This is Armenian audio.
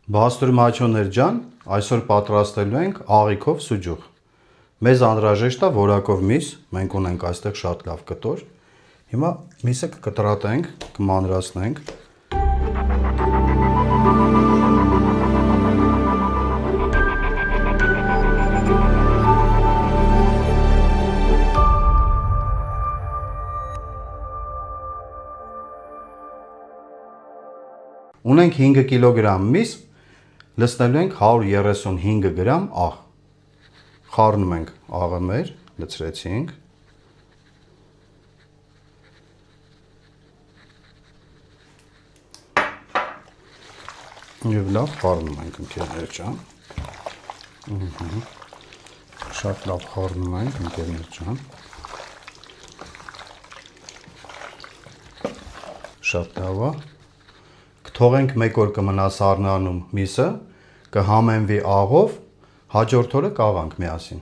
Բաստուրի մաչոներ ջան, այսօր պատրաստելու ենք աղիքով սուջուղ։ Մեզ անհրաժեշտ է որակով միս, մենք ունենք այստեղ շատ լավ կտոր։ Հիմա միսը կկտրատենք, կմանրացնենք։ Ունենք 5 կիլոգրամ միս, լցնելու ենք 135 գրամ աղ։ Խառնում ենք աղը մեր, լցրեցինք։ Եվ լավ խառնում ենք, ընկերներ ջան։ Շատ լավ խառնում ենք, ընկերներ ջան։ Շատ լավ է։ Թողենք 1 օր կմնա սառնանում միսը, կհամեմվի աղով, հաջորդ օրը կաղանք միասին։